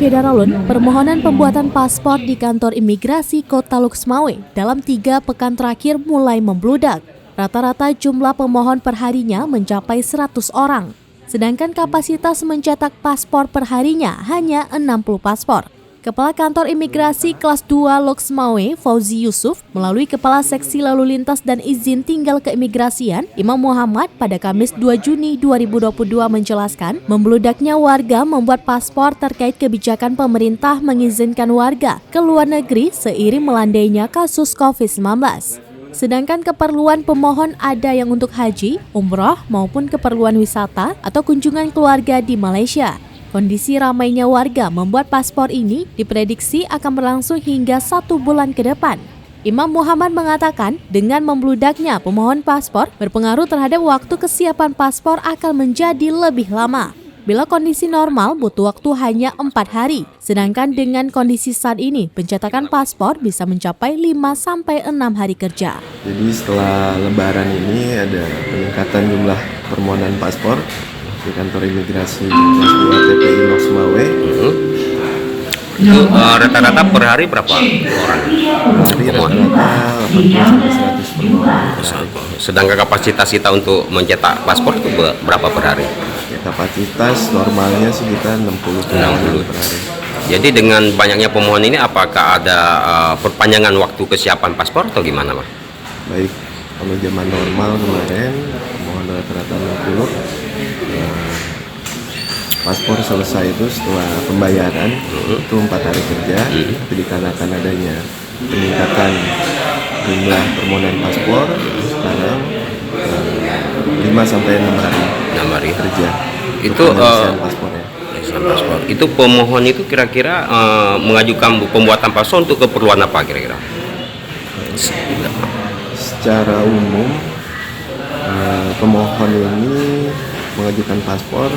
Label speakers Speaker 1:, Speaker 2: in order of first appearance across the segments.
Speaker 1: Syedaralun, permohonan pembuatan paspor di kantor imigrasi Kota Loksmawe dalam 3 pekan terakhir mulai membludak. Rata-rata jumlah pemohon perharinya mencapai 100 orang, sedangkan kapasitas mencetak paspor perharinya hanya 60 paspor. Kepala Kantor Imigrasi Kelas 2 Loksmawe, Fauzi Yusuf, melalui Kepala Seksi Lalu Lintas dan Izin Tinggal Keimigrasian, Imam Muhammad, pada Kamis 2 Juni 2022 menjelaskan, membludaknya warga membuat paspor terkait kebijakan pemerintah mengizinkan warga ke luar negeri seiring melandainya kasus COVID-19. Sedangkan keperluan pemohon ada yang untuk haji, umroh, maupun keperluan wisata atau kunjungan keluarga di Malaysia. Kondisi ramainya warga membuat paspor ini diprediksi akan berlangsung hingga 1 bulan ke depan. Imam Muhammad mengatakan dengan membludaknya pemohon paspor berpengaruh terhadap waktu kesiapan paspor akan menjadi lebih lama. Bila kondisi normal butuh waktu hanya 4 hari, sedangkan dengan kondisi saat ini pencetakan paspor bisa mencapai 5-6 hari kerja.
Speaker 2: Jadi setelah lebaran ini ada peningkatan jumlah permohonan paspor di kantor imigrasi kelas 2 TPI Loksmawe.
Speaker 3: Itu rata-rata per hari berapa orang?
Speaker 2: Jadi rata-rata 80-100 permohonan.
Speaker 3: Sedangkan kapasitas kita untuk mencetak paspor itu berapa per hari?
Speaker 2: Ya, kapasitas normalnya sih kita 60 per hari.
Speaker 3: Jadi dengan banyaknya pemohon ini apakah ada perpanjangan waktu kesiapan paspor atau gimana, Pak?
Speaker 2: Baik, kalau zaman normal kemarin pemohon rata-rata 60. Paspor selesai itu setelah pembayaran itu 4 hari kerja, tapi dikarenakan adanya peningkatan jumlah permohonan paspor sekarang 5-6 hari kerja.
Speaker 3: Itu
Speaker 2: paspornya.
Speaker 3: Paspor. Itu pemohon itu kira-kira mengajukan pembuatan paspor untuk keperluan apa kira-kira?
Speaker 2: Secara umum pemohon ini mengajukan paspor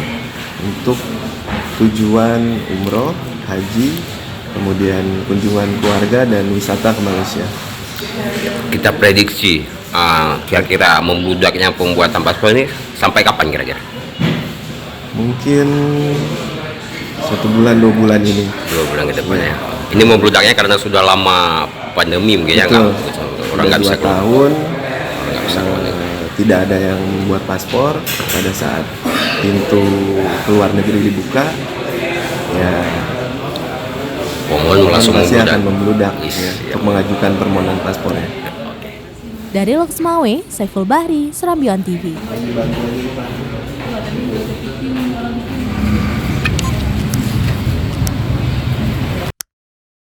Speaker 2: untuk tujuan umroh, haji, kemudian kunjungan keluarga dan wisata ke Malaysia.
Speaker 3: Kita prediksi kira-kira membludaknya pembuatan paspor ini sampai kapan kira-kira?
Speaker 2: Mungkin 1 bulan 2 bulan ini.
Speaker 3: 2 bulan ke depan ya. Ini membludaknya karena sudah lama pandemi mungkin ya, orang nggak bisa
Speaker 2: tahun. Tidak ada yang membuat paspor pada saat pintu keluar negeri dibuka, ya
Speaker 3: pemohon langsung
Speaker 2: akan membludak untuk mengajukan permohonan paspornya.
Speaker 1: Dari Loksmawe, Saiful Bahri, Serambion TV.